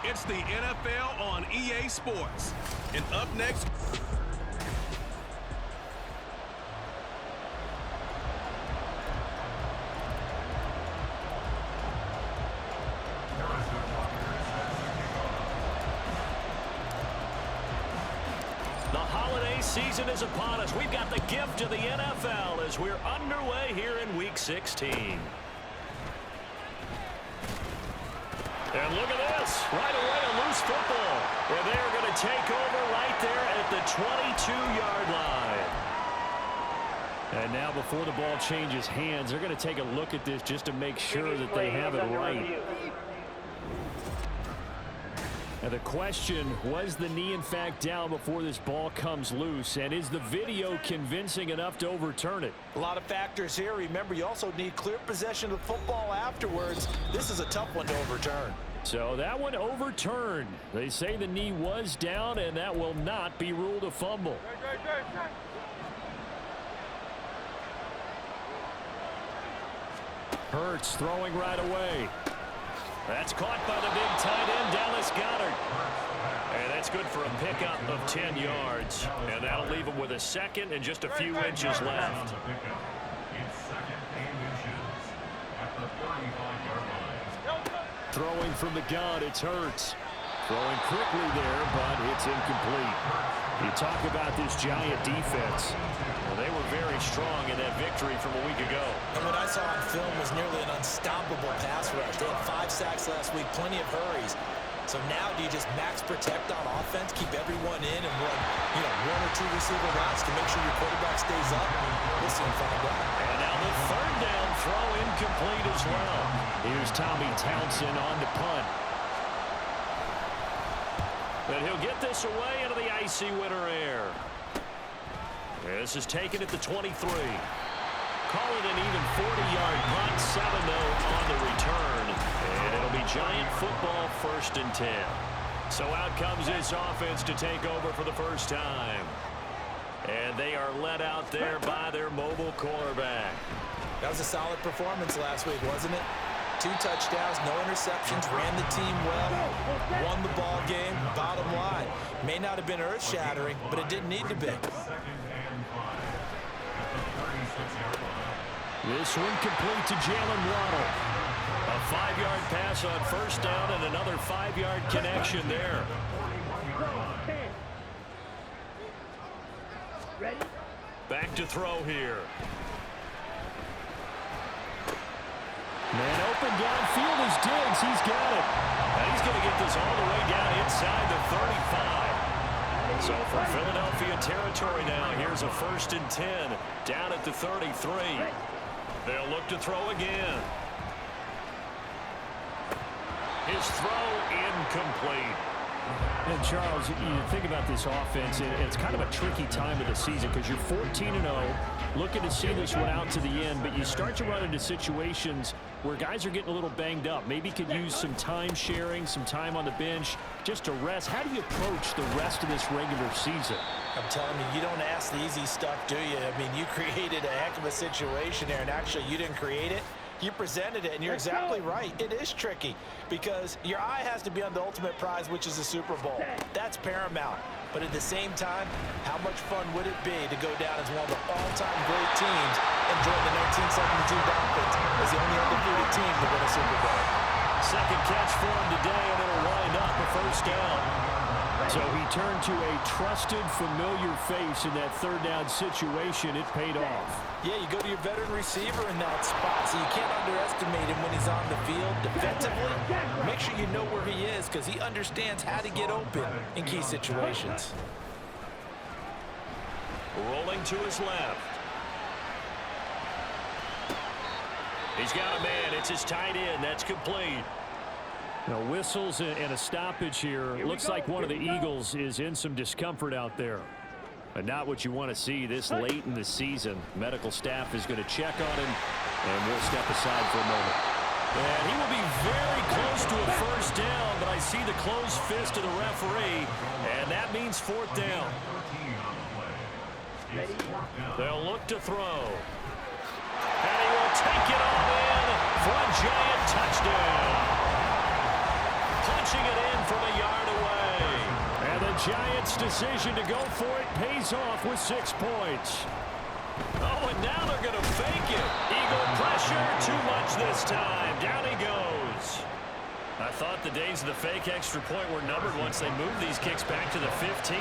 It's the NFL on EA Sports. And up next... The holiday season is upon us. We've got the gift of the NFL as we're underway here in Week 16. And look at this. Right away, a loose football. And they're going to take over right there at the 22-yard line. And now before the ball changes hands, they're going to take a look at this just to make sure that they have it right. And the question, was the knee in fact down before this ball comes loose? And is the video convincing enough to overturn it? A lot of factors here. Remember, you also need clear possession of the football afterwards. This is a tough one to overturn. So that one overturned. They say the knee was down, and that will not be ruled a fumble. Hurts throwing right away. That's caught by the big tight end, Dallas Goedert. And that's good for a pickup of 10 yards. And that'll leave him with a second and just a few inches left. Throwing from the gun, it's Hurts. Throwing quickly there, but it's incomplete. You talk about this Giant defense. Well, they were very strong in that victory from a week ago. And what I saw on film was nearly an unstoppable pass rush. They had 5 sacks last week, plenty of hurries. So now do you just max protect on offense, keep everyone in, and run, 1 or 2 receiver routes to make sure your quarterback stays up? We'll soon find out. And now the third down throw incomplete as well. Here's Tommy Townsend on the punt. And he'll get this away into the icy winter air. This is taken at the 23. Call it an even 40-yard punt, 7-0 on the return. And it'll be Giant football, 1st and 10. So out comes this offense to take over for the first time. And they are led out there by their mobile quarterback. That was a solid performance last week, wasn't it? 2 touchdowns, no interceptions, ran the team well, won the ball game. Bottom line, may not have been earth-shattering, but it didn't need to be. This one complete to Jalen Waddle. A 5-yard pass on 1st down and another 5-yard connection there. Back to throw here. Man open downfield is Diggs. He's got it. And he's going to get this all the way down inside the 35. So for Philadelphia territory now, here's a 1st and 10 down at the 33. They'll look to throw again. His throw incomplete. And Charles, you think about this offense, it's kind of a tricky time of the season because you're 14-0, looking to see this one out to the end, but you start to run into situations where guys are getting a little banged up. Maybe could use some time sharing, some time on the bench just to rest. How do you approach the rest of this regular season? I'm telling you, you don't ask the easy stuff, do you? I mean, you created a heck of a situation there, and actually you didn't create it. You presented it, and you're exactly right. It is tricky because your eye has to be on the ultimate prize, which is the Super Bowl. That's paramount. But at the same time, how much fun would it be to go down as one of the all-time great teams and join the 1972 Dolphins as the only undefeated team to win a Super Bowl? Second catch for him today, and it'll wind up a 1st down. So he turned to a trusted, familiar face in that 3rd down situation. It paid off. Yeah, you go to your veteran receiver in that spot, so you can't underestimate him when he's on the field defensively. Make sure you know where he is because he understands how to get open in key situations. Rolling to his left. He's got a man. It's his tight end. That's complete. Now whistles and a stoppage here. Looks like one of the Eagles is in some discomfort out there. But not what you want to see this late in the season. Medical staff is going to check on him, and we'll step aside for a moment. And he will be very close to a 1st down, but I see the closed fist of the referee, and that means 4th down. They'll look to throw. And he will take it all in for a Giant touchdown. Punching it in from a yard away. And the Giants' decision to go for it pays off with 6 points. Oh, and now they're going to fake it. Eagle pressure, too much this time. Down he goes. I thought the days of the fake extra point were numbered once they moved these kicks back to the 15.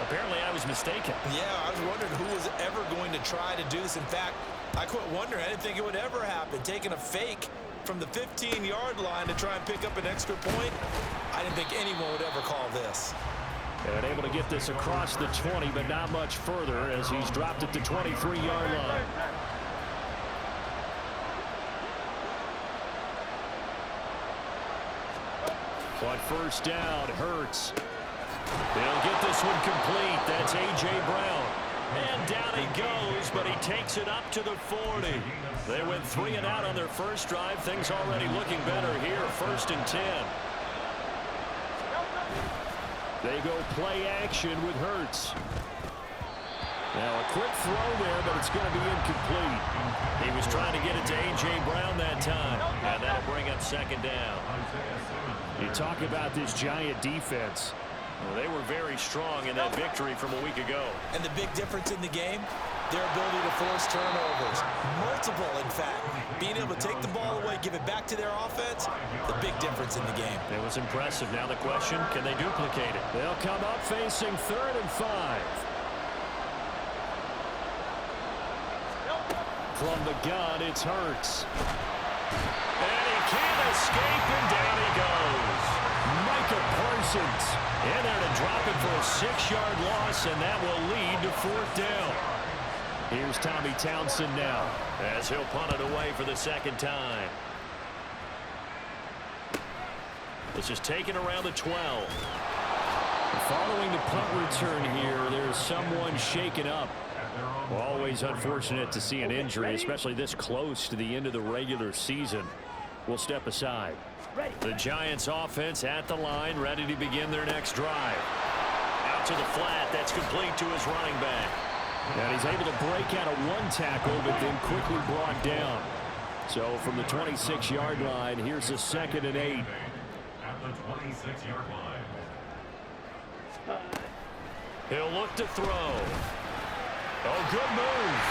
Apparently, I was mistaken. Yeah, I was wondering who was ever going to try to do this. In fact, I quit wondering. I didn't think it would ever happen. Taking a fake from the 15-yard line to try and pick up an extra point, I didn't think anyone would ever call this. And able to get this across the 20, but not much further as he's dropped at the 23-yard line. On first down, Hurts. They'll get this one complete. That's A.J. Brown. And down he goes, but he takes it up to the 40. They went 3 and out on their first drive. Things already looking better here. 1st and 10. They go play action with Hurts. Now a quick throw there, but it's going to be incomplete. He was trying to get it to A.J. Brown that time. And that'll bring up 2nd down. You talk about this Giant defense. Well, they were very strong in that victory from a week ago. And the big difference in the game, their ability to force turnovers. Multiple, in fact. Being able to take the ball away, give it back to their offense, the big difference in the game. It was impressive. Now the question, can they duplicate it? They'll come up facing 3rd and 5. From the gun, it's Hurts. And he can't escape, and down he goes. Micah Parsons in there to drop it for a 6-yard loss, and that will lead to 4th down. Here's Tommy Townsend now as he'll punt it away for the 2nd time. This is taken around the 12. Following the punt return here, there's someone shaken up. Well, always unfortunate to see an injury, especially this close to the end of the regular season. We'll step aside. The Giants offense at the line, ready to begin their next drive. Out to the flat, that's complete to his running back. And he's able to break out of 1 tackle, but then quickly brought down. So from the 26-yard line, here's a 2nd and 8. At the 26-yard line. He'll look to throw. Oh, good move.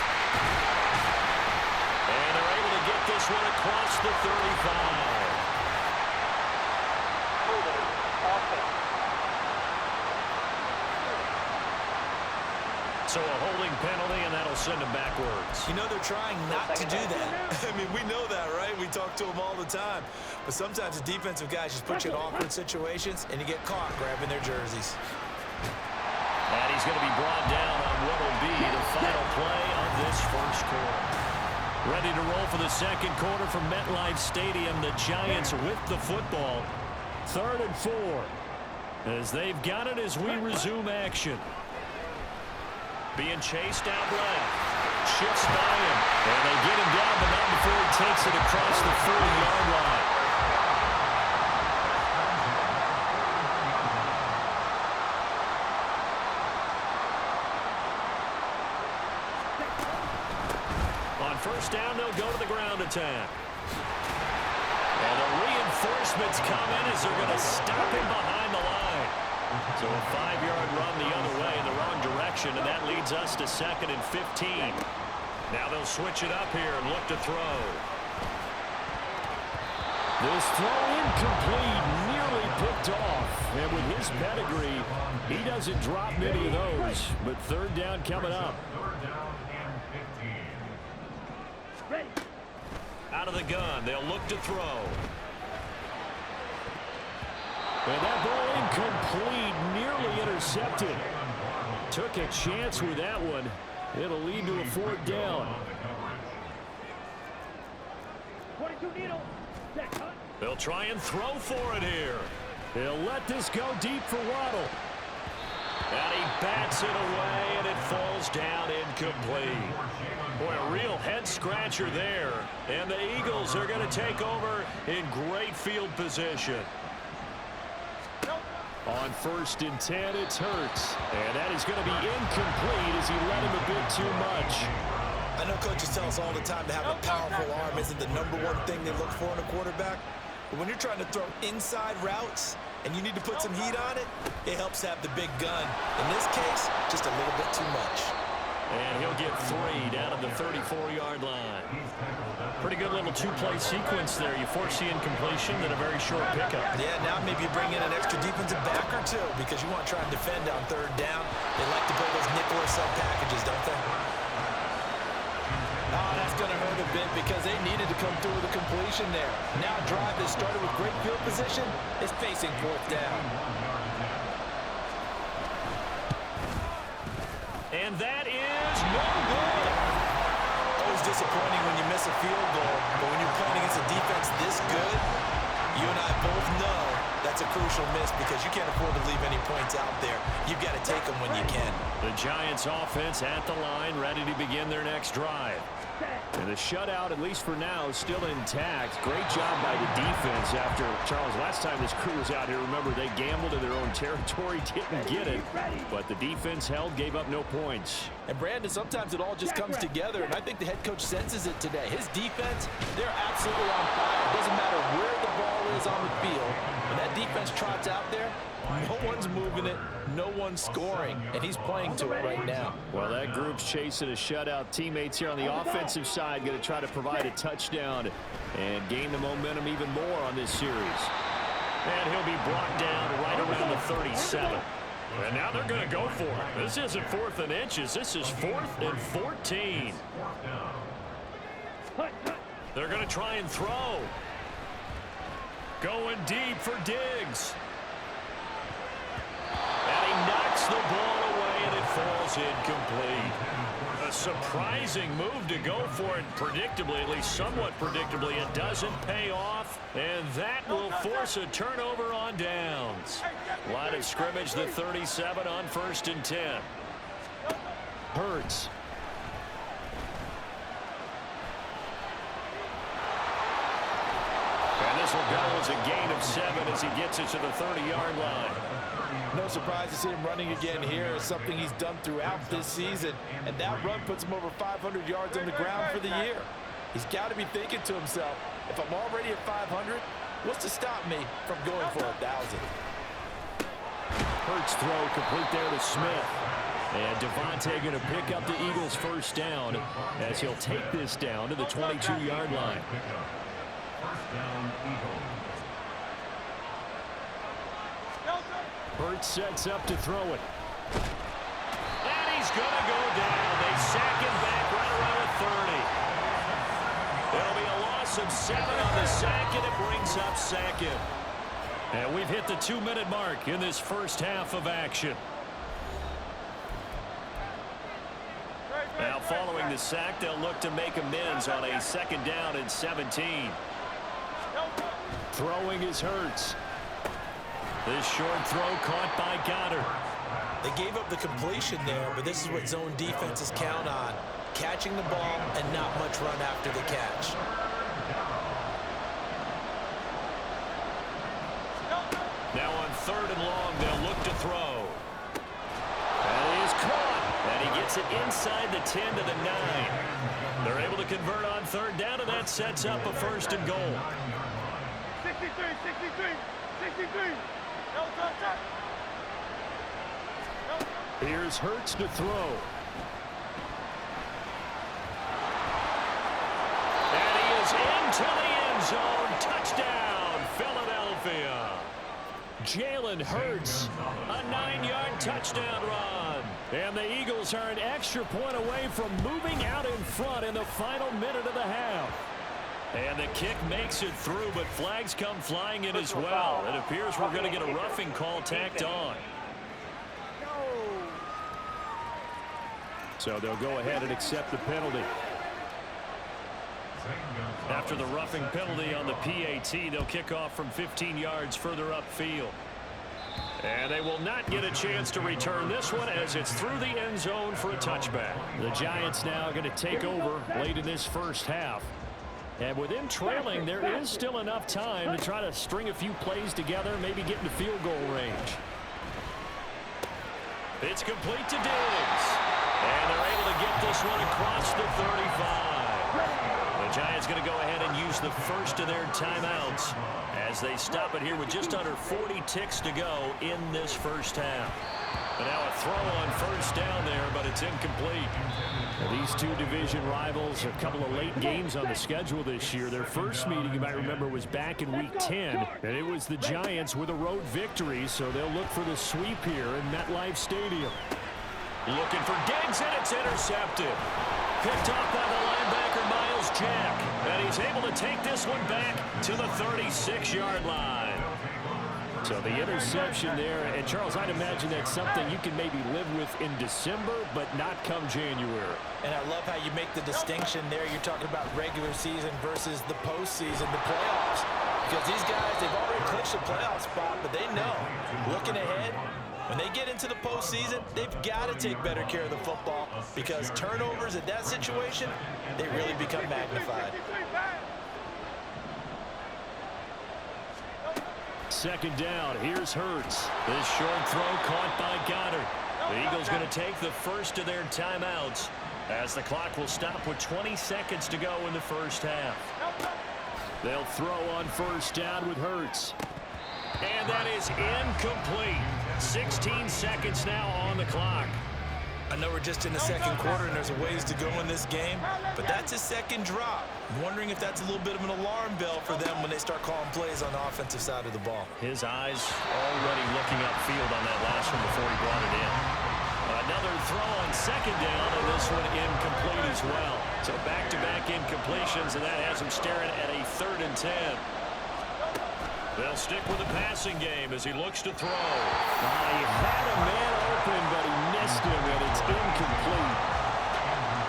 And they're able to get this one across the 35. So a holding penalty, and that'll send him backwards. You know, they're trying not to do that. I mean, we know that, right? We talk to them all the time. But sometimes the defensive guys just put you in awkward situations, and you get caught grabbing their jerseys. And he's going to be brought down on what will be the final play of this first quarter. Ready to roll for the 2nd quarter from MetLife Stadium. The Giants with the football. 3rd and 4. As they've got it as we resume action. Being chased out left. Shifts by him. And they get him down, but not before he takes it across the 40-yard line. On first down, they'll go to the ground attack. And the reinforcements come in as they're going to stop him behind the line. So a 5-yard run the other way in the wrong direction, and that leads us to 2nd and 15. Now they'll switch it up here and look to throw. This throw incomplete, nearly picked off. And with his pedigree, he doesn't drop many of those. But 3rd down coming up. 3rd down and 15. Out of the gun, they'll look to throw. And that ball incomplete, nearly intercepted. Took a chance with that one. It'll lead to a 4th down. They'll try and throw for it here. They'll let this go deep for Waddle. And he bats it away, and it falls down incomplete. Boy, a real head-scratcher there. And the Eagles are going to take over in great field position. On 1st and 10, it's Hurts. And that is going to be incomplete as he let him a bit too much. I know coaches tell us all the time to have a powerful arm isn't the #1 thing they look for in a quarterback. But when you're trying to throw inside routes and you need to put some heat on it, it helps have the big gun. In this case, just a little bit too much. And he'll get 3 down at the 34-yard line. Pretty good little two-play sequence there. You force the incompletion, then a very short pickup. Yeah, now maybe you bring in an extra defensive back or two because you want to try and defend on third down. They like to play those nickel or sub packages, don't they? Oh, that's going to hurt a bit because they needed to come through with a completion there. Now a drive that started with great field position is facing fourth down. And that is no good. Always disappointing when you miss a field goal, but when you're playing against a defense this good, you and I both know that's a crucial miss because you can't afford to leave any points out there. You've got to take them when you can. The Giants offense at the line, ready to begin their next drive. And the shutout, at least for now, is still intact. Great job by the defense after, Charles, last time this crew was out here, remember, they gambled in their own territory, didn't get it. But the defense held, gave up no points. And, Brandon, sometimes it all just comes together, and I think the head coach senses it today. His defense, they're absolutely on fire. It doesn't matter where the ball is on the field. When that defense trots out there, no one's moving it, no one's scoring, and he's playing to it right now. Well, that group's chasing a shutout. Teammates here on the offensive side going to try to provide a touchdown and gain the momentum even more on this series. And he'll be brought down right around the 37. And now they're going to go for it. This isn't 4th and inches. This is 4th and 14. They're going to try and throw. Going deep for Diggs. And he knocks the ball away, and it falls incomplete. A surprising move to go for it predictably, at least somewhat predictably. It doesn't pay off, and that will force a turnover on downs. Line of scrimmage, the 37 on 1st and 10. Hurts. And this will go as a gain of 7 as he gets it to the 30-yard line. No surprise to see him running again here. It's something he's done throughout this season, and that run puts him over 500 yards on the ground for the year. He's got to be thinking to himself, if I'm already at 500, what's to stop me from going for 1,000? Hurts throw complete there to Smith. And Devontae going to pick up the Eagles' first down as he'll take this down to the 22-yard line. First down, Eagles. Hurts sets up to throw it. And he's going to go down. They sack him back right around 30. There'll be a loss of 7 on the sack, and it brings up 2nd. And we've hit the 2-minute mark in this first half of action. Now following the sack, they'll look to make amends on a 2nd down and 17. Throwing is Hurts. This short throw caught by Goddard. They gave up the completion there, but this is what zone defenses count on. Catching the ball and not much run after the catch. Now on 3rd and long, they'll look to throw. And he is caught. And he gets it inside the 10 to the 9. They're able to convert on 3rd down, and that sets up a 1st and goal. 63, 63, 63. Here's Hurts to throw. And he is into the end zone. Touchdown, Philadelphia. Jalen Hurts, a 9-yard touchdown run. And the Eagles are an extra point away from moving out in front in the final minute of the half. And the kick makes it through, but flags come flying in as well. It appears we're going to get a roughing call tacked on. So they'll go ahead and accept the penalty. After the roughing penalty on the PAT, they'll kick off from 15 yards further upfield. And they will not get a chance to return this one as it's through the end zone for a touchback. The Giants now going to take over late in this first half. And with them trailing, there is still enough time to try to string a few plays together, maybe get into field goal range. It's complete to Diggs. And they're able to get this one across the 35. The Giants going to go ahead and use the first of their timeouts as they stop it here with just under 40 ticks to go in this first half. But now a throw on first down there, but it's incomplete. Now these two division rivals, a couple of late games on the schedule this year. Their first meeting, you might remember, was back in Week 10, and it was the Giants with a road victory, so they'll look for the sweep here in MetLife Stadium. Looking for Diggs, and it's intercepted. Picked off by the linebacker, Miles Jack, and he's able to take this one back to the 36-yard line. So the interception there, and Charles, I'd imagine that's something you can maybe live with in December, but not come January. And I love how you make the distinction there. You're talking about regular season versus the postseason, the playoffs. Because these guys, they've already clinched a playoff spot, but they know, looking ahead, when they get into the postseason, they've got to take better care of the football because turnovers in that situation, they really become magnified. Second down, here's Hurts. This short throw caught by Goddard. The Eagles going to take the first of their timeouts as the clock will stop with 20 seconds to go in the first half. They'll throw on first down with Hurts. And that is incomplete. 16 seconds now on the clock. I know we're just in the second quarter and there's a ways to go in this game, but that's a second drop. I'm wondering if that's a little bit of an alarm bell for them when they start calling plays on the offensive side of the ball. His eyes already looking upfield on that last one before he brought it in. Another throw on second down, and this one incomplete as well. So back-to-back incompletions, and that has him staring at a 3rd and 10. They'll stick with the passing game as he looks to throw. He had a man open, but he missed him, and it's incomplete.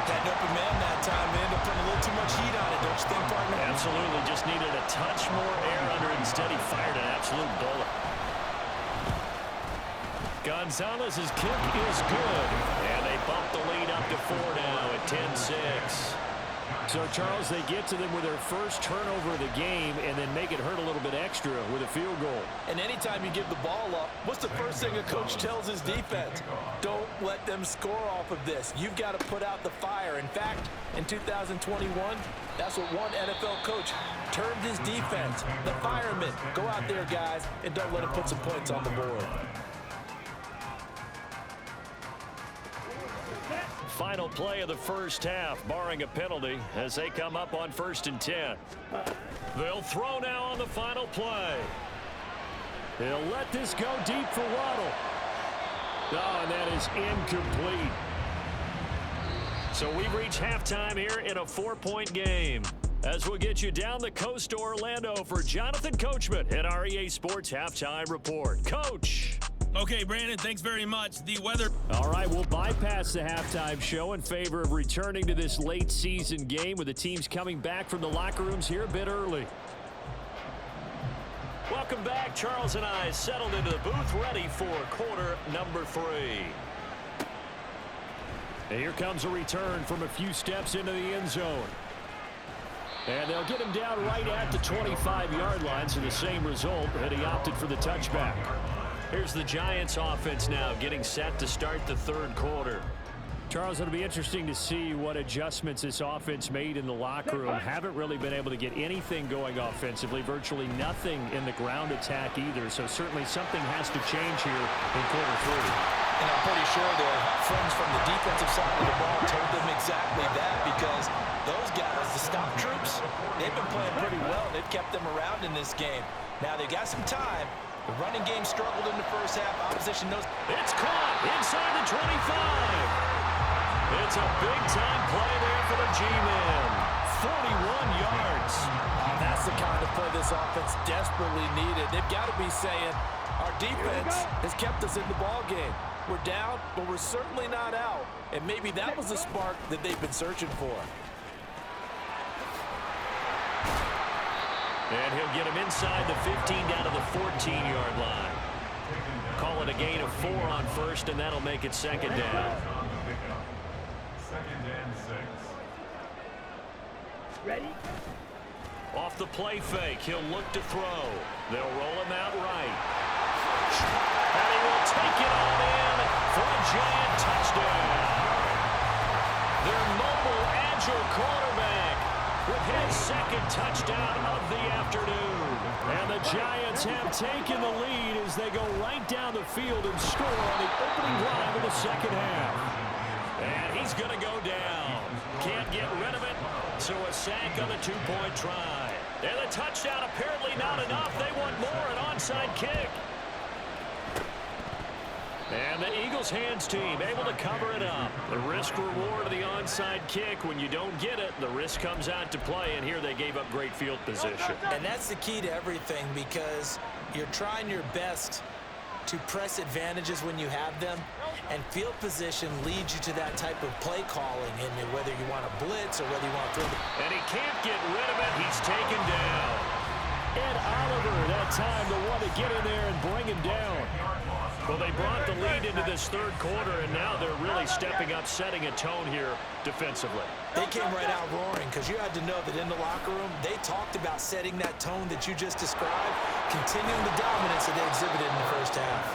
Had an open man that time. They ended up putting a little too much heat on it, don't you think, partner? Absolutely. Just needed a touch more air under it. Instead, he fired an absolute bullet. Gonzalez's kick is good, and they bump the lead up to 4 now at 10-6. So, Charles, they get to them with their first turnover of the game and then make it hurt a little bit extra with a field goal. And anytime you give the ball up, what's the first thing a coach tells his defense? Don't let them score off of this. You've got to put out the fire. In fact, in 2021, that's what one NFL coach termed his defense. The firemen. Go out there, guys, and don't let them put some points on the board. Final play of the first half, barring a penalty, as they come up on 1st and 10. They'll throw now on the final play. They'll let this go deep for Waddle. Oh, and that is incomplete. So we've reached halftime here in a 4-point game. As we'll get you down the coast to Orlando for Jonathan Coachman at our EA Sports Halftime Report. Coach. Okay, Brandon, thanks very much. The weather. All right, we'll bypass the halftime show in favor of returning to this late season game with the teams coming back from the locker rooms here a bit early. Welcome back. Charles and I settled into the booth ready for quarter number 3. And here comes a return from a few steps into the end zone. And they'll get him down right at the 25-yard line, so the same result, and he opted for the touchback. Here's the Giants offense now getting set to start the 3rd quarter. Charles, it'll be interesting to see what adjustments this offense made in the locker room. Haven't really been able to get anything going offensively, virtually nothing in the ground attack either. So certainly something has to change here in quarter 3. And I'm pretty sure their friends from the defensive side of the ball told them exactly that because those guys, the stop troops, they've been playing pretty well. They've kept them around in this game. Now they got some time. The running game struggled in the first half. Opposition knows. It's caught inside the 25. It's a big-time play there for the G-Men. 41 yards. That's the kind of play this offense desperately needed. They've got to be saying, our defense has kept us in the ball game. We're down, but we're certainly not out. And maybe that was the spark that they've been searching for. And he'll get him inside the 15 down to the 14-yard line. Call it a gain of 4 on first, and that'll make it 2nd down. 2nd and 6. Ready? Off the play fake, he'll look to throw. They'll roll him out right. And he will take it on in for a Giant touchdown. Their mobile, agile quarterback with his second touchdown of the afternoon. And the Giants have taken the lead as they go right down the field and score on the opening drive of the second half. And he's going to go down. Can't get rid of it, so a sack on the two-point try. And the touchdown apparently not enough. They want more, an onside kick. And the Eagles hands team able to cover it up. The risk reward of the onside kick. When you don't get it, the risk comes out to play, and here they gave up great field position. And that's the key to everything, because you're trying your best to press advantages when you have them, and field position leads you to that type of play calling, and whether you want to blitz or whether you want to throw the... And he can't get rid of it. He's taken down. Ed Oliver, that time the one to get in there and bring him down. Well, they brought the lead into this third quarter, and now they're really stepping up, setting a tone here defensively. They came right out roaring, because you had to know that in the locker room, they talked about setting that tone that you just described, continuing the dominance that they exhibited in the first half.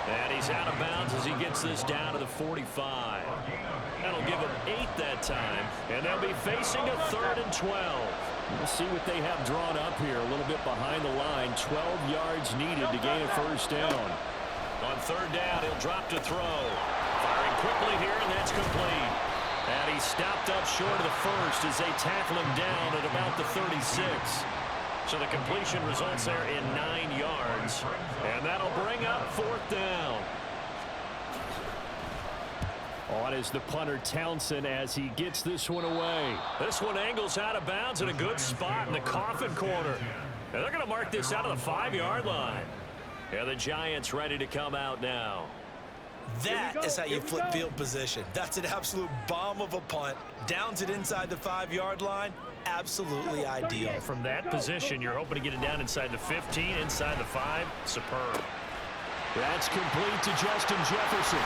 And he's out of bounds as he gets this down to the 45. That'll give them 8 that time, and they'll be facing a 3rd and 12. We'll see what they have drawn up here, a little bit behind the line. 12 yards needed to gain a first down. On 3rd down, he'll drop to throw. Firing quickly here, and that's complete. And he stopped up short of the first as they tackle him down at about the 36. So the completion results there in 9 yards. And that'll bring up 4th down. On is the punter Townsend as he gets this one away. This one angles out of bounds in a good spot in the coffin corner. And they're going to mark this out of the 5-yard line. Yeah, the Giants ready to come out now. That is how you flip field position. That's an absolute bomb of a punt. Downs it inside the 5-yard line. Absolutely ideal. From that position, you're hoping to get it down inside the 15, inside the 5. Superb. That's complete to Justin Jefferson.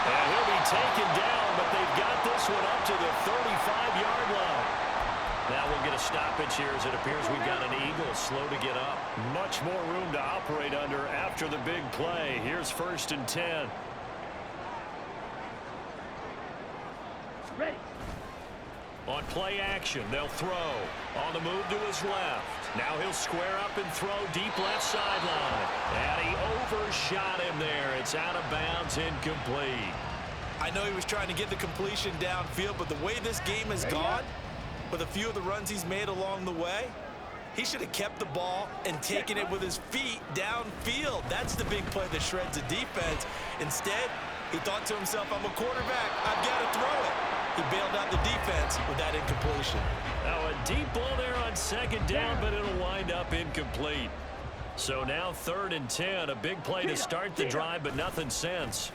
And he'll be taken down, but they've got this one up to the 35-yard line. Now we'll get a stoppage here as it appears we've got an Eagle slow to get up. Much more room to operate under after the big play. Here's 1st and 10. Ready. On play action, they'll throw. On the move to his left. Now he'll square up and throw deep left sideline. And he overshot him there. It's out of bounds, incomplete. I know he was trying to get the completion downfield, but the way this game has gone, with a few of the runs he's made along the way, he should have kept the ball and taken it with his feet downfield. That's the big play that shreds the defense. Instead, he thought to himself, I'm a quarterback. I've got to throw it. He bailed out the defense with that incompletion. Now a deep ball there on 2nd down, but it'll wind up incomplete. So now 3rd and 10, a big play to start the drive, but nothing since.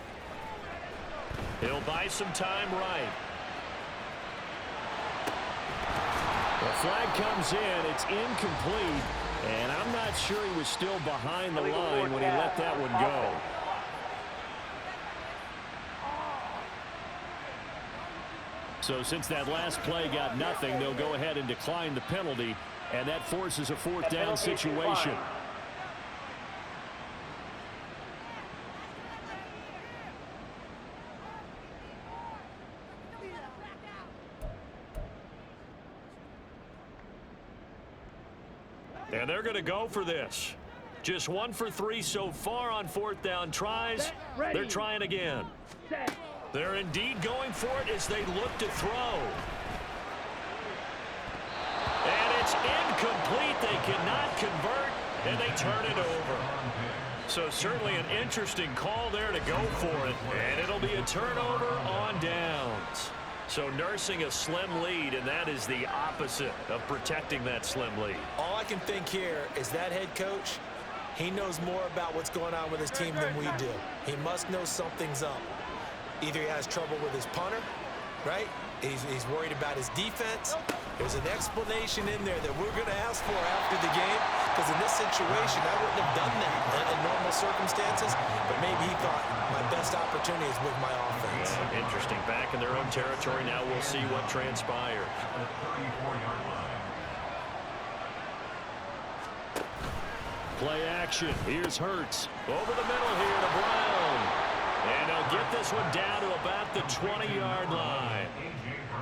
He'll buy some time right. The flag comes in. It's incomplete. And I'm not sure he was still behind the line when he let that one go. So since that last play got nothing, they'll go ahead and decline the penalty. And that forces a 4th down situation. And they're going to go for this. Just 1 for 3 so far on 4th down tries. They're trying again. They're indeed going for it as they look to throw. And it's incomplete. They cannot convert, and they turn it over. So certainly an interesting call there to go for it. And it'll be a turnover on downs. So nursing a slim lead, and that is the opposite of protecting that slim lead. All I can think here is that head coach, he knows more about what's going on with his team than we do. He must know something's up. Either he has trouble with his punter, right? He's worried about his defense. There's an explanation in there that we're going to ask for after the game, because in this situation, I wouldn't have done that in normal circumstances, but maybe he thought my best opportunity is with my offense. Interesting. Back in their own territory now. We'll see what transpires. Play action. Here's Hurts. Over the middle here to Brown. And they'll get this one down to about the 20-yard line.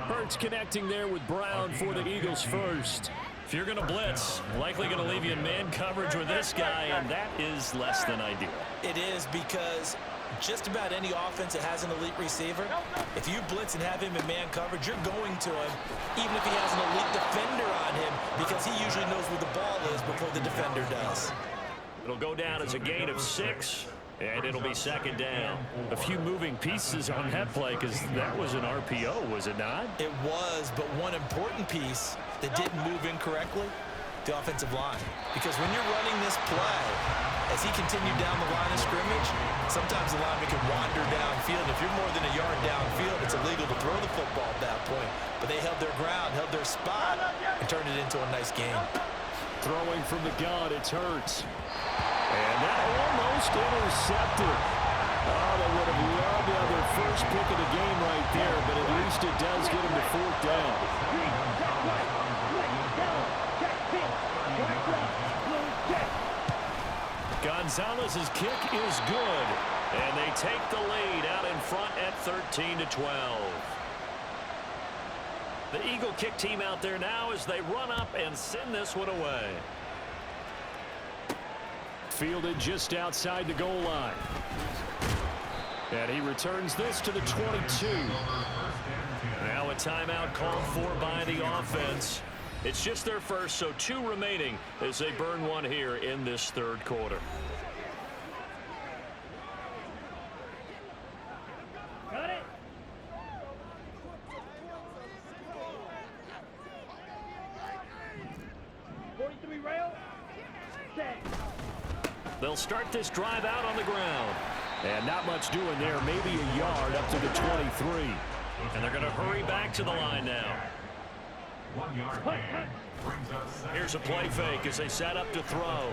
Hurts connecting there with Brown for the Eagles first. If you're going to blitz, likely going to leave you in man coverage with this guy, and that is less than ideal. It is, because just about any offense that has an elite receiver, if you blitz and have him in man coverage, you're going to him, even if he has an elite defender on him, because he usually knows where the ball is before the defender does. It'll go down as a gain of 6, and it'll be second down. A few moving pieces on that play, because that was an RPO, was it not? It was, but one important piece that didn't move incorrectly, the offensive line. Because when you're running this play, as he continued down the line of scrimmage, sometimes the lineman can wander downfield. If you're more than a yard downfield, it's illegal to throw the football at that point. But they held their ground, held their spot, and turned it into a nice game. Throwing from the gun, it's Hurts. And that almost intercepted. Oh, they would have loved to have their first pick of the game right there, but at least it does get them to 4th down. Gonzalez's kick is good, and they take the lead out in front at 13-12. The Eagle kick team out there now as they run up and send this one away. Fielded just outside the goal line. And he returns this to the 22. Now a timeout called for by the offense. It's just their first, so 2 remaining as they burn one here in this 3rd quarter. Got it. Rail. They'll start this drive out on the ground. And not much doing there, maybe a yard up to the 23. And they're going to hurry back to the line now. 1 yard gain. Brings up second. Here's a play fake as they set up to throw.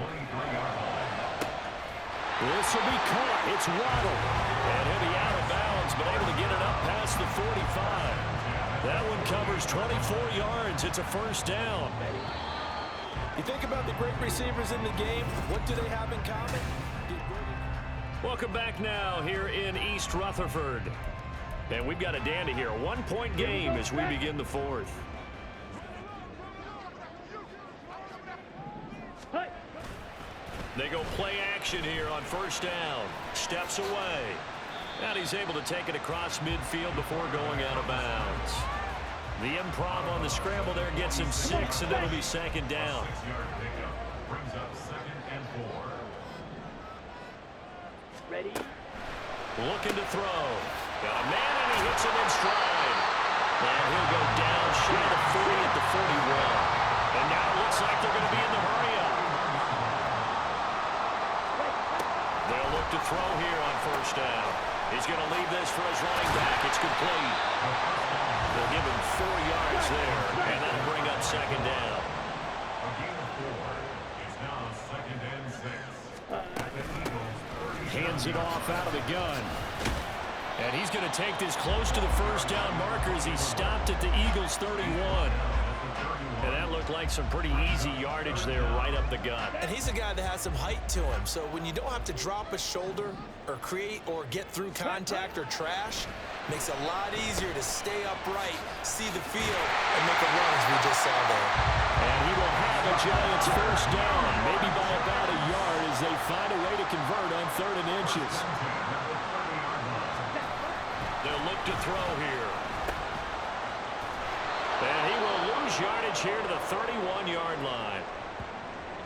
This will be caught. It's Waddle. And he'll be out of bounds, but able to get it up past the 45. That one covers 24 yards. It's a first down. You think about the great receivers in the game, what do they have in common? Welcome back now here in East Rutherford. And we've got a dandy here. A 1-point game as we begin the 4th. They go play action here on first down. Steps away. And he's able to take it across midfield before going out of bounds. The improv on the scramble there gets him 6, and it'll be second down. 6-yard pickup. Brings up 2nd and 4. Ready. Looking to throw. Got a man, and he hits him in stride. And he'll go down short of 40 at the 41. And now it looks like they're going to be in the hurry-up. They'll look to throw here on first down. He's going to leave this for his running back. It's complete. They'll give him 4 yards there, and that'll bring up second down. A gain of 4. It's now 2nd and 6. At the Eagles' 30. Hands it off out of the gun. And he's going to take this close to the first down marker as he stopped at the Eagles' 31. And that looked like some pretty easy yardage there right up the gut. And he's a guy that has some height to him, so when you don't have to drop a shoulder or create or get through contact or trash, makes it a lot easier to stay upright, see the field, and make a run as we just saw there. And he will have the Giants first down, maybe by about a yard as they find a way to convert on 3rd and inches. They'll look to throw here. And he will lose yardage here to the 31-yard line.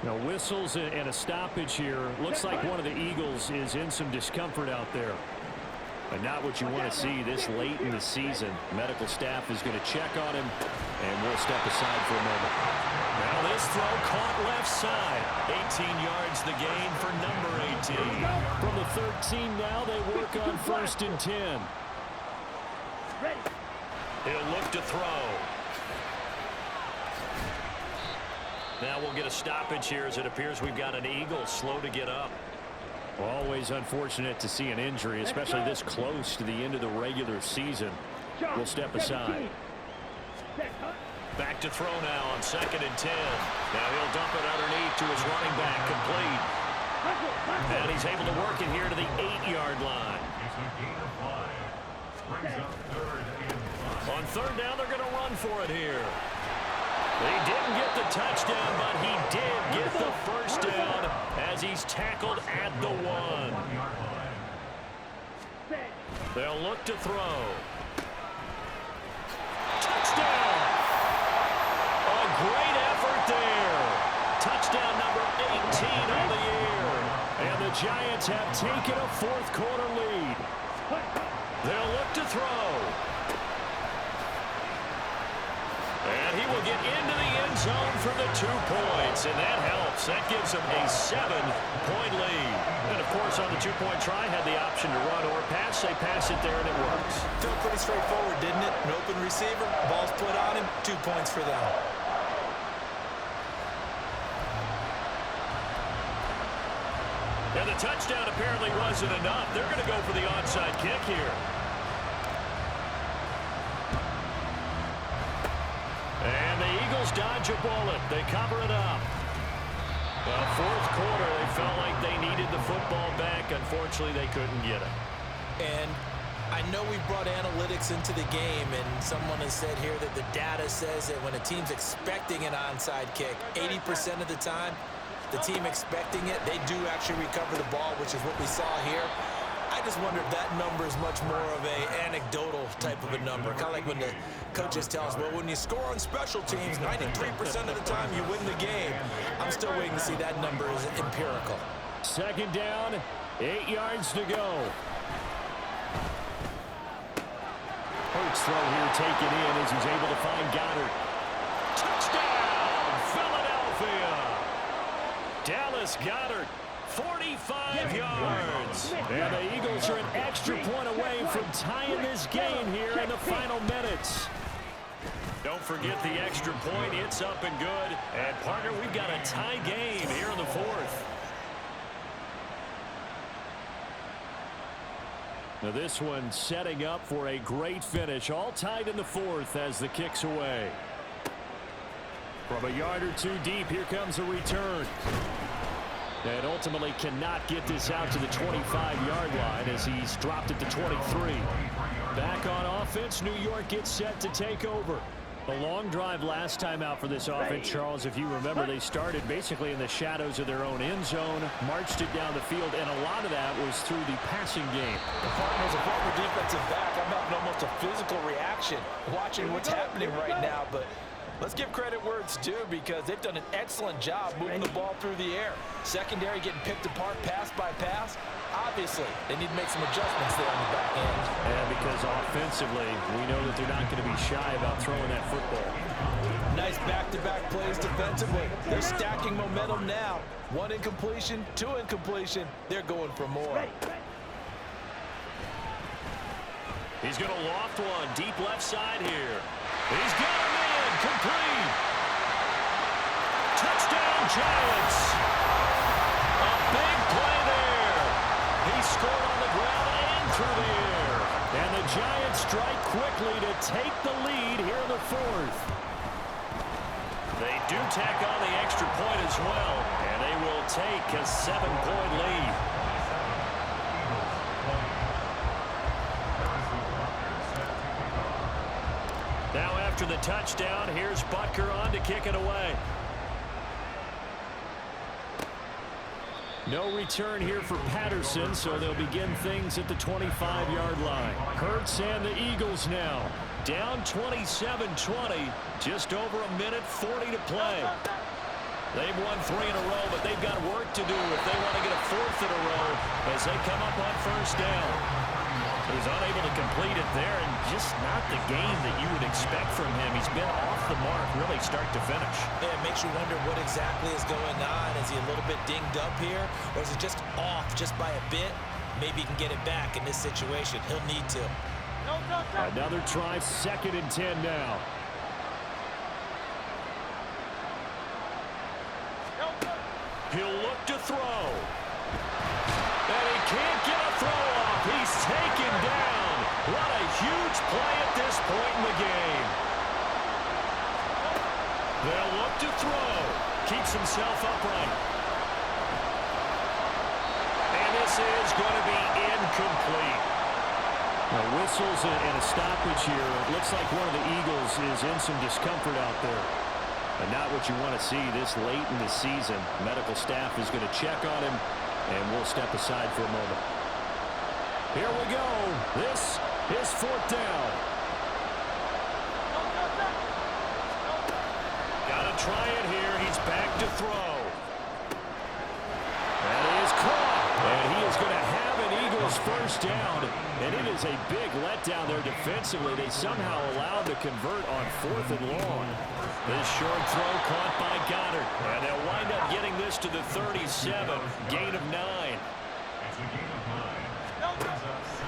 Now whistles and a stoppage here. Looks like one of the Eagles is in some discomfort out there. But not what you want to see this late in the season. Medical staff is going to check on him, and we'll step aside for a moment. Now this throw caught left side. 18 yards the gain for number 18. From the 13 now, they work on 1st and 10. He'll look to throw. Now we'll get a stoppage here as it appears we've got an Eagle slow to get up. Always unfortunate to see an injury, especially this close to the end of the regular season. We'll step aside. Back to throw now on 2nd and 10. Now he'll dump it underneath to his running back, complete. And he's able to work it here to the 8-yard line. It's a gain of 5. Brings up 3rd and 5. On 3rd down, they're going to run for it here. They didn't get the touchdown, but he did get the first down as he's tackled at the 1. 1-yard line. They'll look to throw. Touchdown! A great effort there. Touchdown number 18 on the year. And the Giants have taken a 4th quarter lead. They'll look to throw. And he will get into the end zone for the 2 points, and that helps. That gives him a 7-point lead. And, of course, on the 2-point try, had the option to run or pass. They pass it there, and it works. Felt pretty straightforward, didn't it? An open receiver, ball's put on him, 2 points for them. And the touchdown apparently wasn't enough. They're going to go for the onside kick here. And the Eagles dodge a bullet. They cover it up. Well, 4th quarter, they felt like they needed the football back. Unfortunately, they couldn't get it. And I know we brought analytics into the game, and someone has said here that the data says that when a team's expecting an onside kick, 80% of the time, the team expecting it, they do actually recover the ball, which is what we saw here. I just wonder if that number is much more of a anecdotal type of a number. Kind of like when the coaches tell us, well, when you score on special teams, 93% of the time you win the game. I'm still waiting to see that number is empirical. 2nd down, 8 yards to go. Hurts throw here taken in as he's able to find Goddard. Touchdown, Philadelphia! Dallas Goddard, 45 yards. And the Eagles are an extra point away from tying this game here in the final minutes. Don't forget the extra point. It's up and good. And, partner, we've got a tie game here in the 4th. Now this one setting up for a great finish. All tied in the 4th as the kick's away. From a yard or 2 deep, here comes a return. And ultimately cannot get this out to the 25-yard line as he's dropped it to 23. Back on offense, New York gets set to take over. A long drive last time out for this offense, Charles. If you remember, they started basically in the shadows of their own end zone, marched it down the field, and a lot of that was through the passing game. The partner's a former defensive back. I'm having almost a physical reaction watching what's happening right now, but let's give credit where it's due because they've done an excellent job moving the ball through the air. Secondary getting picked apart pass by pass. Obviously, they need to make some adjustments there on the back end. And because offensively, we know that they're not going to be shy about throwing that football. Nice back-to-back plays defensively. They're stacking momentum now. 1 incompletion, 2 incompletion. They're going for more. He's going to loft one deep left side here. He's got him in, complete. Touchdown, Giants. A big play there. He scored on the ground and through the air. And the Giants strike quickly to take the lead here in the 4th. They do tack on the extra point as well, and they will take a 7-point lead. Now after the touchdown, here's Butker on to kick it away. No return here for Patterson, so they'll begin things at the 25-yard line. Hurts and the Eagles now. Down 27-20, just over a minute 40 to play. They've won 3 in a row, but they've got work to do if they want to get a 4th in a row as they come up on 1st down. He's unable to complete it there, and just not the game that you would expect from him. He's been off the mark really start to finish. Yeah, it makes you wonder what exactly is going on. Is he a little bit dinged up here, or is it just off just by a bit? Maybe he can get it back in this situation. He'll need to. Another try, 2nd and 10 now. He'll look to throw. And he can't get a throw off. He's taken down. What a huge play at this point in the game. They'll look to throw. Keeps himself upright. And this is going to be incomplete. Whistles and a stoppage here. It looks like one of the Eagles is in some discomfort out there. And not what you want to see this late in the season. Medical staff is going to check on him, and we'll step aside for a moment. Here we go. This is 4th down. Gotta try it here. He's back to throw. That is caught. And he is going to have an Eagles first down. And it is a big letdown there defensively. They somehow allowed to convert on 4th and long. This short throw caught by Goddard. And they'll wind up getting this to the 37. Gain of 9.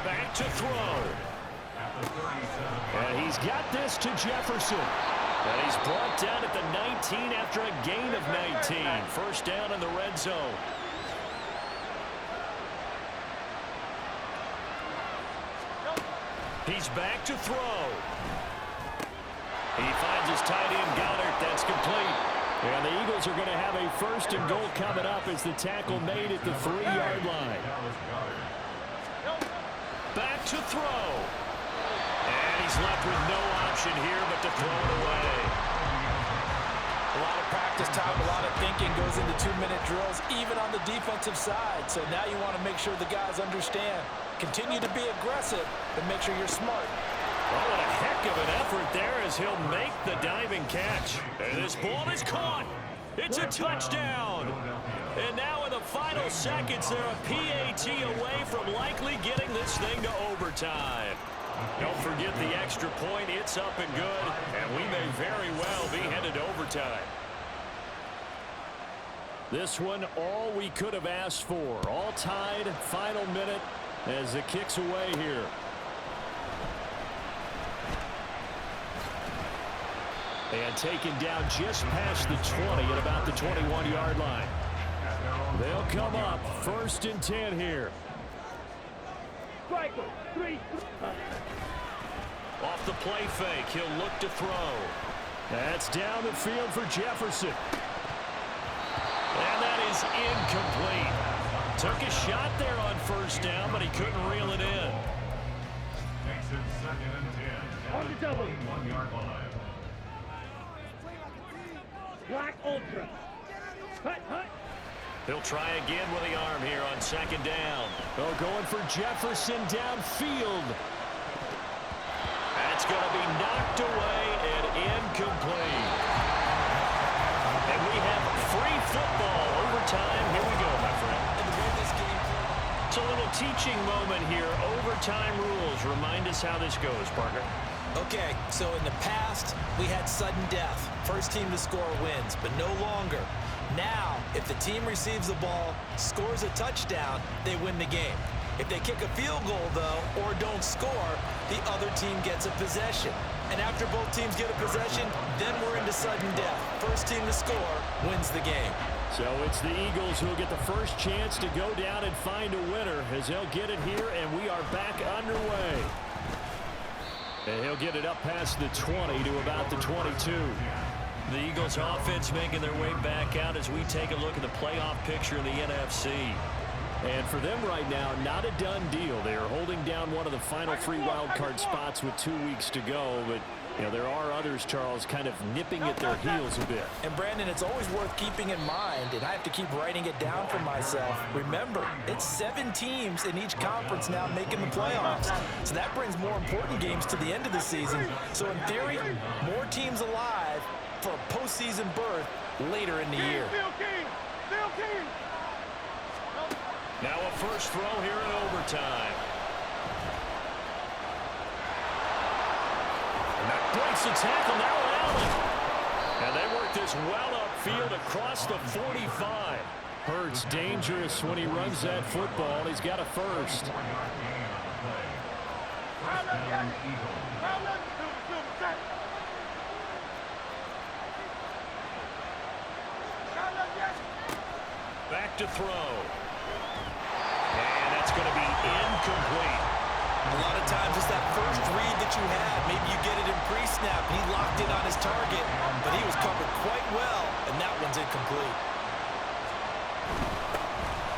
Back to throw. And he's got this to Jefferson. And he's brought down at the 19 after a gain of 19. First down in the red zone. He's back to throw. He finds his tight end, Goddard. That's complete. And the Eagles are going to have a 1st and goal coming up as the tackle made at the 3-yard line. Back to throw. And he's left with no option here but to throw it away. A lot of practice time, a lot of thinking goes into 2-minute drills, even on the defensive side. So now you want to make sure the guys understand. Continue to be aggressive, but make sure you're smart. Oh, what a heck of an effort there as he'll make the diving catch. And this ball is caught. It's a touchdown. And now in the final seconds, they're a PAT away from likely getting this thing to overtime. Don't forget the extra point. It's up and good, and we may very well be headed to overtime. This one, all we could have asked for. All tied, final minute as the kick's away here. And taken down just past the 20 at about the 21-yard line. They'll come up 1st and 10 here. Striker, 3. Off the play fake, he'll look to throw. That's down the field for Jefferson. And that is incomplete. Took a shot there on 1st down, but he couldn't reel it in. Takes it 2nd and 10. On the double. 1-yard line. Black Ultra. Hut, hut. He'll try again with the arm here on 2nd down. Oh, going for Jefferson downfield. That's going to be knocked away and incomplete. And we have free football overtime. Here we go, my friend. And the way this game played. It's a little teaching moment here. Overtime rules. Remind us how this goes, partner. Okay, so in the past, we had sudden death. First team to score wins, but no longer. Now, if the team receives the ball, scores a touchdown, they win the game. If they kick a field goal, though, or don't score, the other team gets a possession. And after both teams get a possession, then we're into sudden death. First team to score wins the game. So it's the Eagles who will get the first chance to go down and find a winner as they'll get it here, and we are back underway. And he'll get it up past the 20 to about the 22. The Eagles offense making their way back out as we take a look at the playoff picture in the NFC. And for them right now, not a done deal. They are holding down one of the final 3 wild card spots with 2 weeks to go. But, you know, there are others, Charles, kind of nipping at their heels a bit. And, Brandon, it's always worth keeping in mind, and I have to keep writing it down for myself. Remember, it's 7 teams in each conference now making the playoffs. So that brings more important games to the end of the season. So, in theory, more teams alive for a postseason berth later in the year. Now a first throw here in overtime. And that breaks the tackle now, Allen. And they work this well upfield across the 45. Hurts dangerous when he runs that football. He's got a first. Back to throw. And that's going to be incomplete. A lot of times it's that first read that you have. Maybe you get it in pre-snap, and he locked in on his target, but he was covered quite well, and that one's incomplete.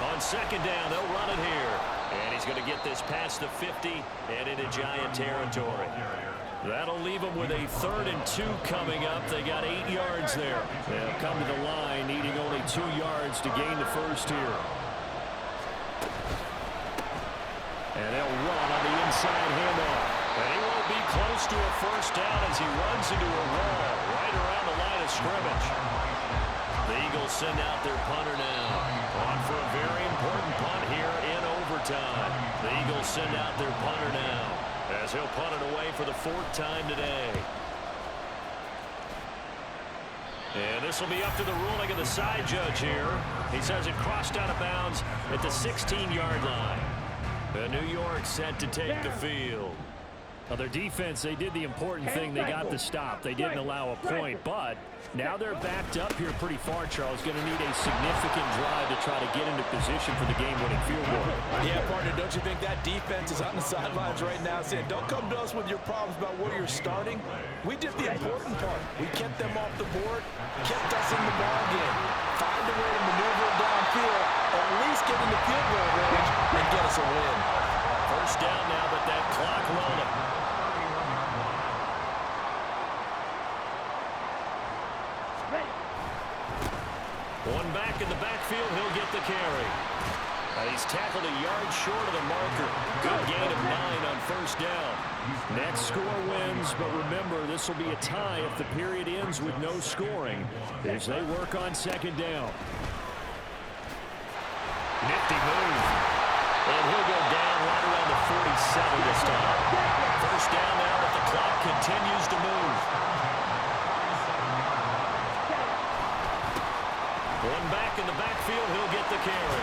On 2nd down, they'll run it here. And he's going to get this past the 50 and into Giant territory. That'll leave them with a 3rd and 2 coming up. They got 8 yards there. They'll come to the line needing only 2 yards to gain the first here. And they'll run on the inside handoff. And he won't be close to a first down as he runs into a wall right around the line of scrimmage. The Eagles send out their punter now. On for a very important punt here in overtime. The Eagles send out their punter now, as he'll punt it away for the 4th time today. And this will be up to the ruling of the side judge here. He says it crossed out of bounds at the 16-yard line. The New York set to take the field. Well, their defense, they did the important thing. They got the stop. They didn't allow a point, but now they're backed up here pretty far, Charles. Going to need a significant drive to try to get into position for the game-winning field goal. Yeah, partner, don't you think that defense is on the sidelines right now saying, don't come to us with your problems about where you're starting. We did the important part. We kept them off the board, kept us in the ball game. Find a way to maneuver it downfield, at least get in the field goal range, and get us a win. First down now, but that clock rolling. One back in the backfield, he'll get the carry. He's tackled a yard short of the marker. Good gain of 9 on first down. Next score wins, but remember, this will be a tie if the period ends with no scoring as they work on second down. Nifty move. And he'll go down right around the 47 this time. First down now, but the clock continues to move. One back in the backfield, he'll get the carry.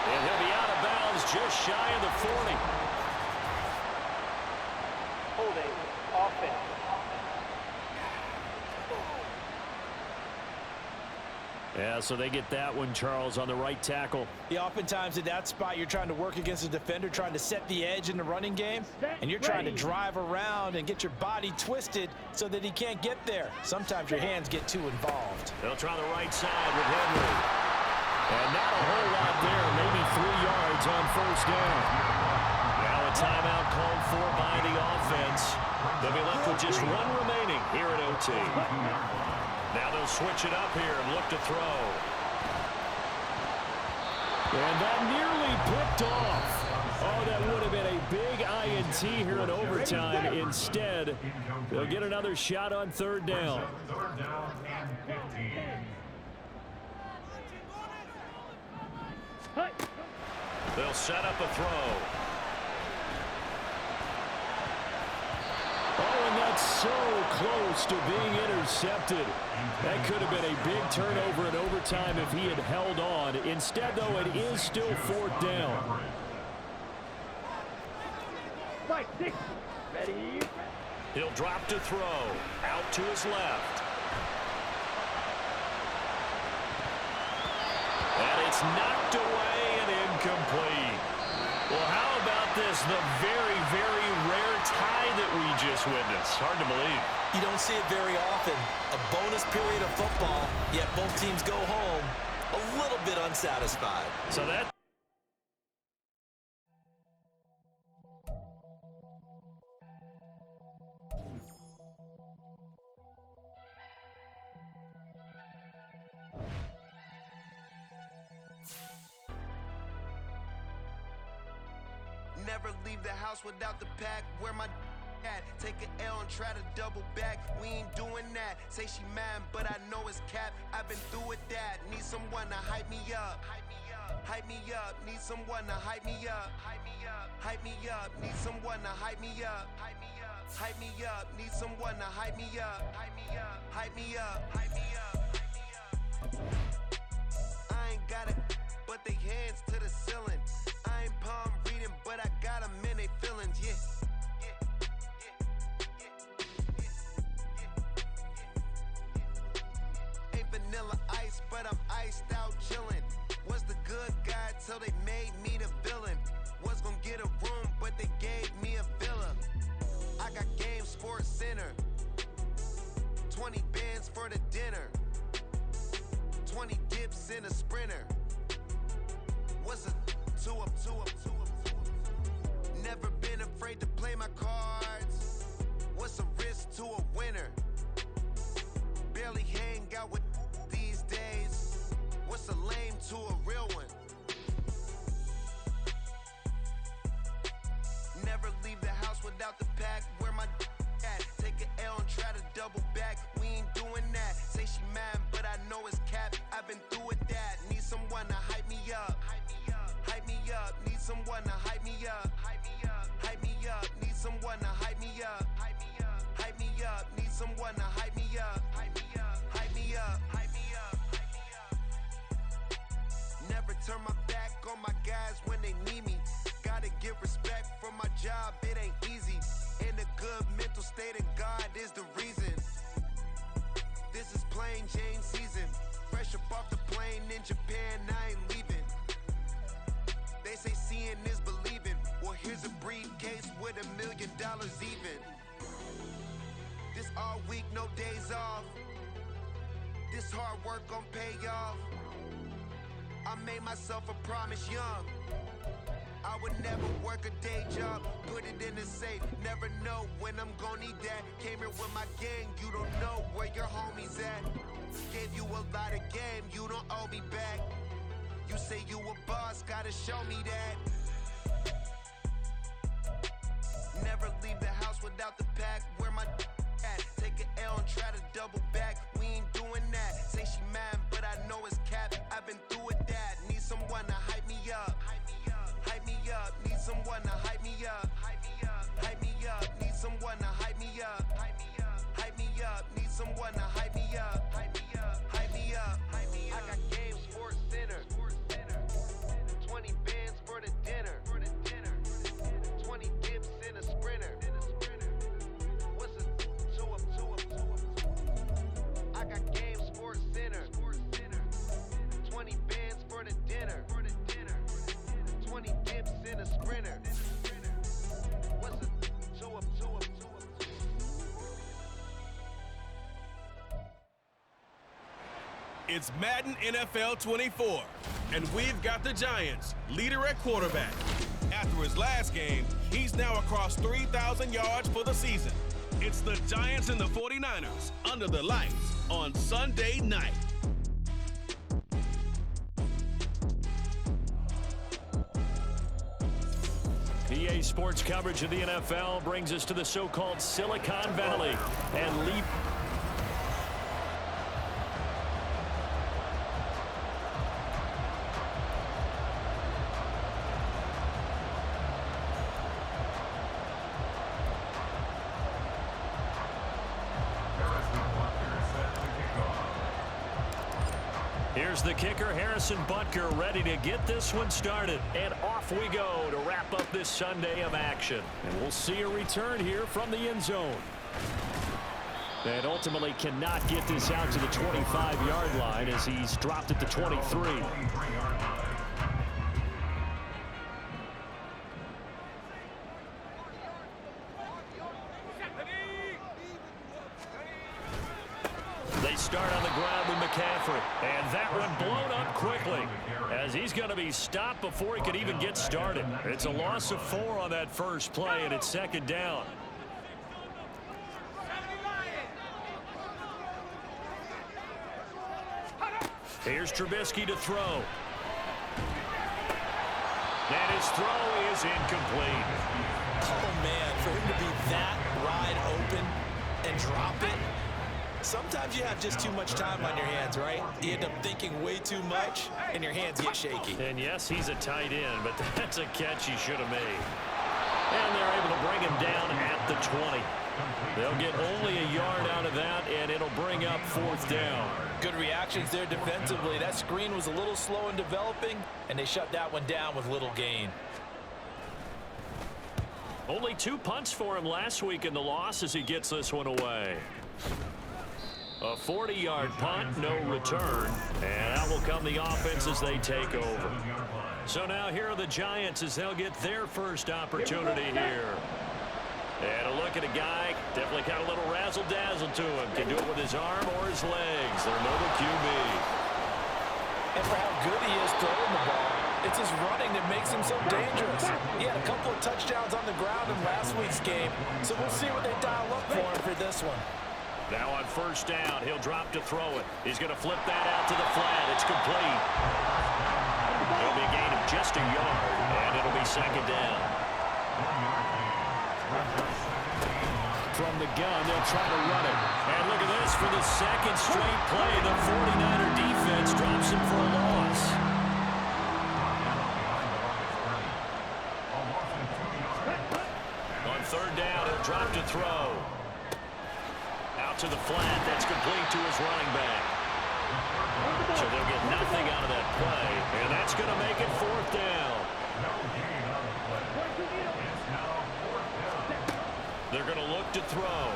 And he'll be out of bounds just shy of the 40. Holding offense. Yeah, so they get that one, Charles, on the right tackle. Yeah, oftentimes in that spot, you're trying to work against a defender, trying to set the edge in the running game, and you're trying to drive around and get your body twisted so that he can't get there. Sometimes your hands get too involved. They'll try the right side with Henry. And not a whole lot there, maybe 3 yards on first down. Now a timeout called for by the offense. They'll be left with just 1 remaining here at OT. Now they'll switch it up here and look to throw. And that nearly picked off. Oh, that would have been a big INT here in overtime. Instead, they'll get another shot on third down. 3rd down and 15. They'll set up a throw. Oh, and that's so close to being intercepted. That could have been a big turnover in overtime if he had held on. Instead, though, it is still 4th down. Right, 6. Ready. He'll drop to throw. Out to his left. And it's knocked away and incomplete. Well, how about this? The very, very rare tie that we just witnessed. Hard to believe. You don't see it very often. A bonus period of football, yet both teams go home a little bit unsatisfied. So that... Never leave the house without the pack. Where my at? Take an L and try to double back. We ain't doing that. Say she mad, but I know it's cap. I've been through with that. Need someone to hype me up. Hype me up. Hype me up. Need someone to hype me up. Hype me up. Hype me up. Need someone to hype me up. Hype me up. Hype me up. Need someone to hype me up. Hype me up. Hype me up. Hype me up. Hype me up. I ain't got it, but they hands to the ceiling. I ain't palm reading, but I got them in they feelings, yeah. Ain't vanilla ice, but I'm iced out chillin'. Was the good guy till they made me the villain. Was gonna get a room, but they gave me a villa. dips in a sprinter. What's a two-up? Never been afraid to play my cards. What's a risk to a winner? Barely hang out with these days. What's a lame to a real one? Never leave the house without the pack. Where my at? Take an L and try to double back. We ain't doing that. Say she mad, but I know it's cap. I've been through with that. Need someone to hype me up. Hype me up. Need someone to hype me up. Hype me up. Need someone to hype me up. Hype me up. Need someone to hype me up. Hype me up. Never turn my back on my guys when they need me. Gotta give respect for my job, it ain't easy. In a good mental state and God is the reason. This is plain Jane season. Fresh up off the plane in Japan, I ain't leaving. They say seeing is believing. Well, here's a briefcase with $1 million even. This all week, no days off. This hard work gon' pay off. I made myself a promise young. I would never work a day job, put it in the safe. Never know when I'm gon' need that. Came here with my gang, you don't know where your homies at. Gave you a lot of game, you don't owe me back. You say you a boss, gotta show me that. Never leave the house without the pack. Where my at? Take an L and try to double back. We ain't doing that. Say she mad, but I know it's cap. I've been through with that. Need someone to hype me up. Hype me up. Need someone to hype me up. Hype me up. Need someone to hype me up. Hype me up. Need someone to hype me up. Hype me up. I got Game Sports Center. 20 bands for the dinner. 20 dips in a sprinter. What's a two-up? I got Game Sports Center. 20 bands for the dinner. 20 dips in a sprinter. What's a two-up? It's Madden NFL 24, and we've got the Giants, leader at quarterback. After his last game, he's now across 3,000 yards for the season. It's the Giants and the 49ers under the lights on Sunday night. EA Sports coverage of the NFL brings us to the so-called Silicon Valley and leap. Here's the kicker, Harrison Butker, ready to get this one started. And off we go to wrap up this Sunday of action. And we'll see a return here from the end zone. And ultimately cannot get this out to the 25-yard line as he's dropped at the 23. They start on the ground with McCaffrey. And that one blown up quickly as he's going to be stopped before he could even get started. It's a loss of 4 on that first play, and it's second down. Here's Trubisky to throw. And his throw is incomplete. Oh, man, for him to be that wide open and drop it. Sometimes you have just too much time on your hands, right? You end up thinking way too much, and your hands get shaky. And yes, he's a tight end, but that's a catch he should have made. And they're able to bring him down at the 20. They'll get only a yard out of that, and it'll bring up 4th down. Good reactions there defensively. That screen was a little slow in developing, and they shut that one down with little gain. Only 2 punts for him last week in the loss as he gets this one away. A 40-yard punt, no return, and out will come the offense as they take over. So now here are the Giants as they'll get their first opportunity here. And a look at a guy, definitely got a little razzle-dazzle to him. Can do it with his arm or his legs. Their mobile QB. And for how good he is throwing the ball, it's his running that makes him so dangerous. He had a couple of touchdowns on the ground in last week's game, so we'll see what they dial up for him for this one. Now on first down, he'll drop to throw it. He's going to flip that out to the flat. It's complete. It'll be a gain of just a yard, and it'll be second down. From the gun, they'll try to run it. And look at this, for the second straight play, the 49er defense drops him for a loss. On third down, he'll drop to throw. Out to the flat, that's complete to his running back. So they'll get nothing out of that play, and that's going to make it fourth down. They're going to look to throw.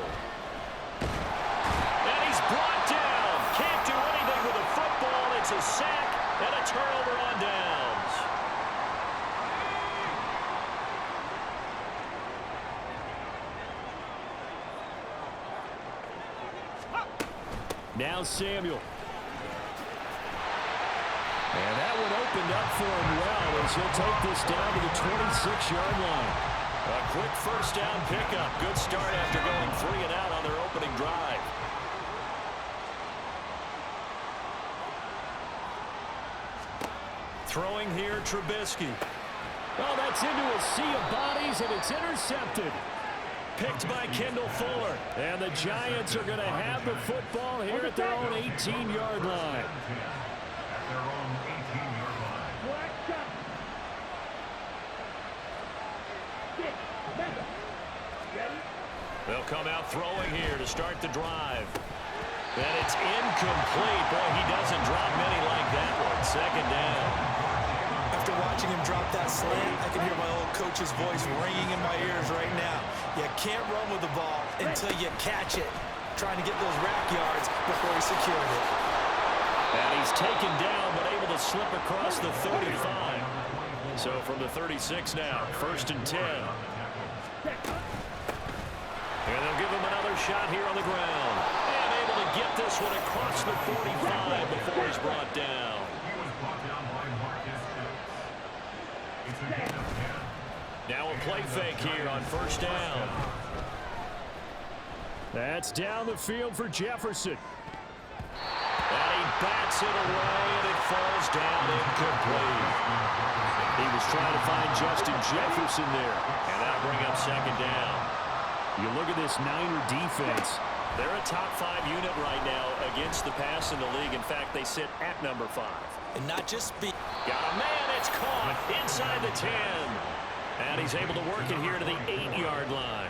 And he's brought down. Can't do anything with a football. It's a sack and a turnover on downs. Now Samuel. And that one opened up for him well as he'll take this down to the 26-yard line. A quick first down pickup. Good start after going 3 and out on their opening drive. Throwing here, Trubisky. Oh, that's into a sea of bodies, and it's intercepted. Picked by Kendall Fuller. And the Giants are going to have the football here at their own 18-yard line. They'll come out throwing here to start the drive. And it's incomplete. Boy, he doesn't drop many like that one. Second down. After watching him drop that slant, I can hear my old coach's voice ringing in my ears right now. You can't run with the ball until you catch it. Trying to get those rack yards before he secured it. And he's taken down, but able to slip across the 35. So from the 36 now, 1st and 10. And they'll give him another shot here on the ground. And able to get this one across the 45 before he's brought down. Now a play fake here on first down. That's down the field for Jefferson. And he bats it away, and it falls down incomplete. He was trying to find Justin Jefferson there. And that'll bring up second down. You look at this Niner defense. They're a top 5 unit right now against the pass in the league. In fact, they sit at number 5. And not just speed. Got a man, it's caught inside the 10. And he's able to work it here to the 8-yard line.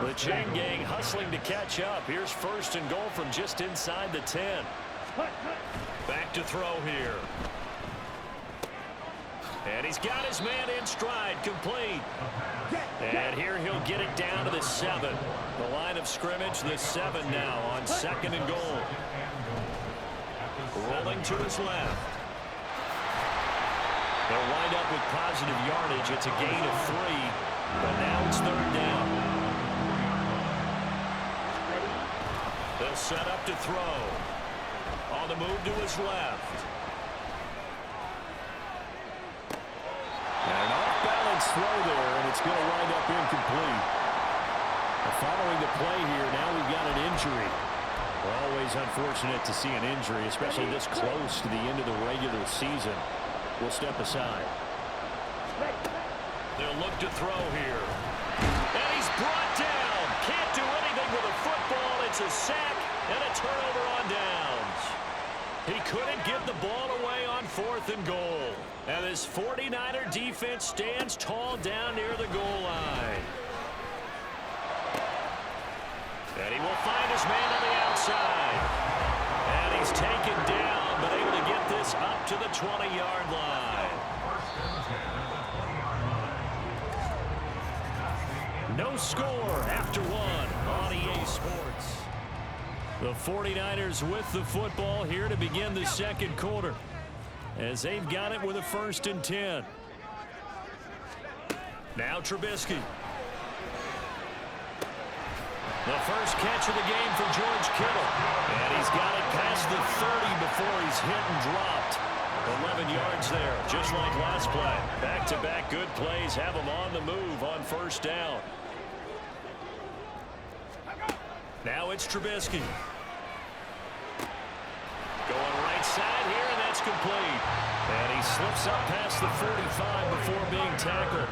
The chain gang hustling to catch up. Here's 1st and goal from just inside the 10. Back to throw here. And he's got his man in stride, complete. And here he'll get it down to the 7. The line of scrimmage, the 7 now on 2nd and goal. Rolling to his left. They'll wind up with positive yardage. It's a gain of 3, but now it's 3rd down. They'll set up to throw. On the move to his left. And an off-balance throw there, and it's going to wind up incomplete. Following the play here, now we've got an injury. Always unfortunate to see an injury, especially this close to the end of the regular season. We'll step aside. They'll look to throw here. And he's brought down. Can't do anything with a football. It's a sack and a turnover on downs. He couldn't get the ball away on 4th and goal. And this 49er defense stands tall down near the goal line. And he will find his man on the outside. And he's taken down, but able to get this up to the 20-yard line. No score after 1 on EA Sports. The 49ers with the football here to begin the second quarter, as they've got it with a 1st and 10. Now Trubisky. The first catch of the game for George Kittle. And he's got it past the 30 before he's hit and dropped. 11 yards there, just like last play. Back-to-back good plays have them on the move on first down. Now it's Trubisky. Going right side here, and that's complete. And he slips up past the 45 before being tackled.